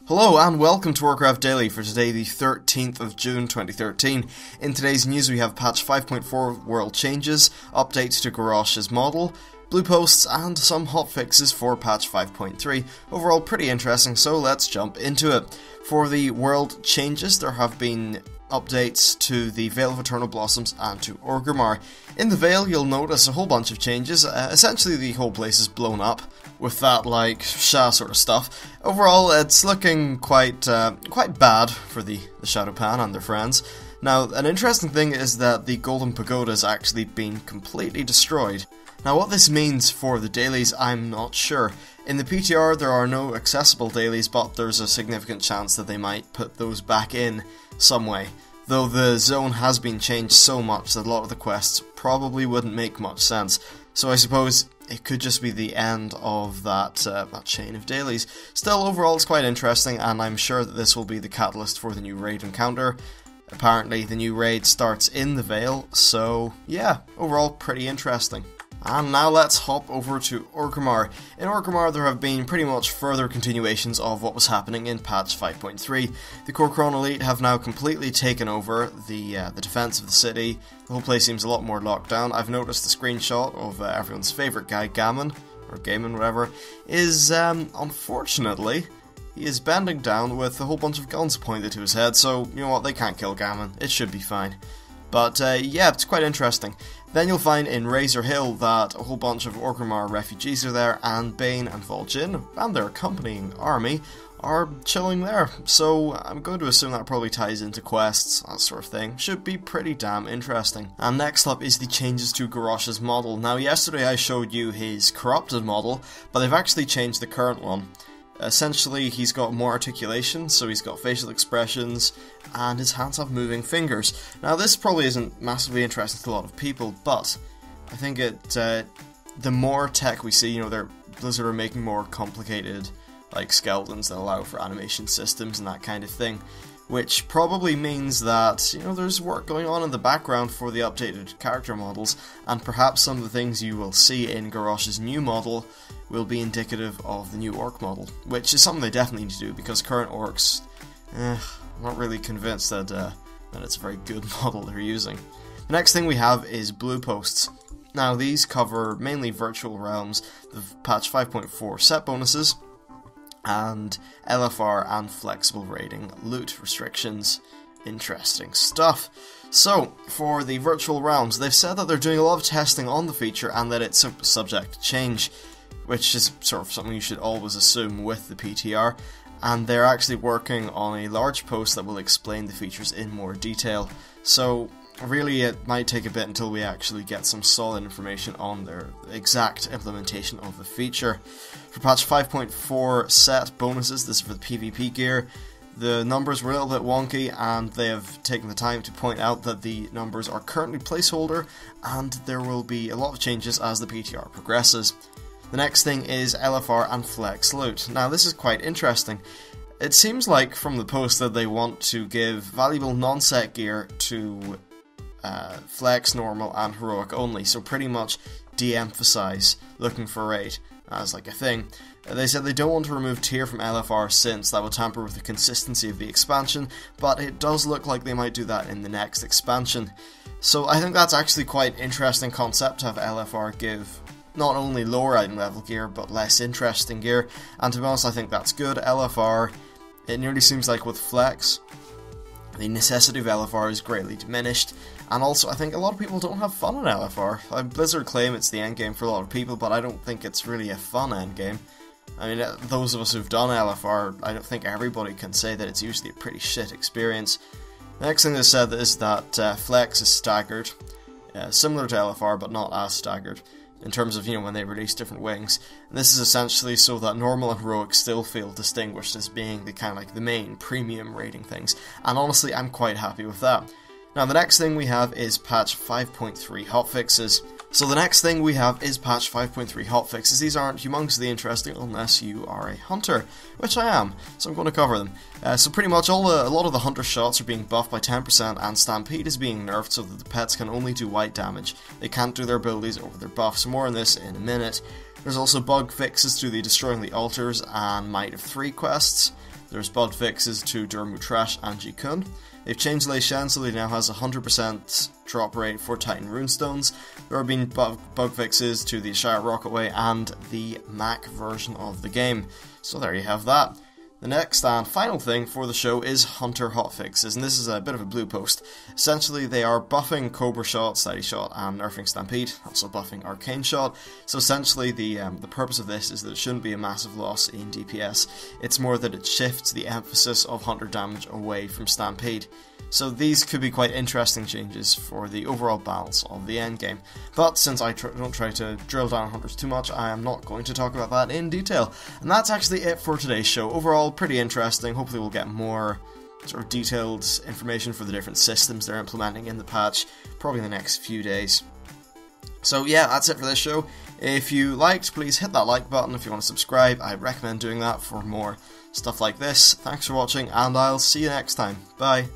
Hello and welcome to Warcraft Daily for today the 13th of June 2013. In today's news we have patch 5.4 world changes, updates to Garrosh's model, blue posts and some hotfixes for patch 5.3. Overall pretty interesting, so let's jump into it. For the world changes there have been updates to the Vale of Eternal Blossoms and to Orgrimmar. In the Vale you'll notice a whole bunch of changes. Essentially the whole place is blown up with that like Sha sort of stuff. Overall it's looking quite bad for the Shadowpan and their friends. Now an interesting thing is that the Golden Pagoda has actually been completely destroyed. Now what this means for the dailies I'm not sure. In the PTR there are no accessible dailies, but there's a significant chance that they might put those back in some way. Though the zone has been changed so much that a lot of the quests probably wouldn't make much sense. So I suppose it could just be the end of that chain of dailies. Still, overall it's quite interesting, and I'm sure that this will be the catalyst for the new raid encounter. Apparently the new raid starts in the Vale, so yeah, overall pretty interesting. And now let's hop over to Orgrimmar. In Orgrimmar there have been pretty much further continuations of what was happening in patch 5.3. The Corcoran Elite have now completely taken over the defense of the city. The whole place seems a lot more locked down. I've noticed a screenshot of everyone's favourite guy, Gammon, or Gaiman, whatever, is, unfortunately, he is bending down with a whole bunch of guns pointed to his head, so, you know what, they can't kill Gammon. It should be fine. But, yeah, it's quite interesting. Then you'll find in Razor Hill that a whole bunch of Orgrimmar refugees are there, and Bane and Vol'jin, and their accompanying army, are chilling there. So I'm going to assume that probably ties into quests, that sort of thing. Should be pretty damn interesting. And next up is the changes to Garrosh's model. Now yesterday I showed you his corrupted model, but they've actually changed the current one. Essentially, he's got more articulation, so he's got facial expressions, and his hands have moving fingers. Now, this probably isn't massively interesting to a lot of people, but I think the more tech we see, you know, Blizzard are making more complicated, like, skeletons that allow for animation systems and that kind of thing, which probably means that, you know, there's work going on in the background for the updated character models, and perhaps some of the things you will see in Garrosh's new model will be indicative of the new orc model, which is something they definitely need to do, because current orcs, I'm not really convinced that it's a very good model they're using. The next thing we have is blue posts. Now these cover mainly virtual realms, the patch 5.4 set bonuses, and LFR and flexible raiding loot restrictions. Interesting stuff. So, for the virtual realms, they've said that they're doing a lot of testing on the feature and that it's subject to change, which is sort of something you should always assume with the PTR, and they're actually working on a large post that will explain the features in more detail. So really it might take a bit until we actually get some solid information on their exact implementation of the feature. For patch 5.4 set bonuses, this is for the PvP gear, the numbers were a little bit wonky, and they have taken the time to point out that the numbers are currently placeholder, and there will be a lot of changes as the PTR progresses. The next thing is LFR and Flex loot. Now this is quite interesting. It seems like from the post that they want to give valuable non-set gear to Flex, Normal and Heroic only, so pretty much de-emphasize looking for raid as like a thing. They said they don't want to remove tier from LFR since that would tamper with the consistency of the expansion, but it does look like they might do that in the next expansion. So I think that's actually quite interesting concept to have LFR give not only lower item level gear, but less interesting gear, and to be honest I think that's good. LFR, it nearly seems like with Flex, the necessity of LFR is greatly diminished, and also I think a lot of people don't have fun in LFR. Blizzard claim it's the endgame for a lot of people, but I don't think it's really a fun endgame. I mean, those of us who've done LFR, I don't think everybody can say that it's usually a pretty shit experience. The next thing they said is that Flex is staggered, similar to LFR but not as staggered, in terms of, you know, when they release different wings. And this is essentially so that Normal and Heroic still feel distinguished as being the kind of like the main premium rating things, and honestly I'm quite happy with that. Now the next thing we have is patch 5.3 hotfixes. So the next thing we have is patch 5.3 hotfixes. These aren't humongously interesting unless you are a hunter, which I am, so I'm going to cover them. So pretty much a lot of the hunter shots are being buffed by 10%, and Stampede is being nerfed so that the pets can only do white damage. They can't do their abilities over their buffs. More on this in a minute. There's also bug fixes to the Destroying the Altars and Might of 3 quests. There's bug fixes to Durmutrash and Jikun. They've changed Lei Shen so he now has 100% drop rate for Titan Runestones. There have been bug fixes to the Shire Rocketway and the Mac version of the game. So there you have that. The next and final thing for the show is Hunter hotfixes, and this is a bit of a blue post. Essentially, they are buffing Cobra Shot, Steady Shot, and nerfing Stampede, also buffing Arcane Shot. So essentially, the purpose of this is that it shouldn't be a massive loss in DPS. It's more that it shifts the emphasis of Hunter damage away from Stampede. So these could be quite interesting changes for the overall balance of the endgame. But since I don't try to drill down Hunters too much, I am not going to talk about that in detail. And that's actually it for today's show. Overall, pretty interesting. Hopefully we'll get more sort of detailed information for the different systems they're implementing in the patch, probably in the next few days. So yeah, that's it for this show. If you liked, please hit that like button. If you want to subscribe, I recommend doing that for more stuff like this. Thanks for watching, and I'll see you next time. Bye.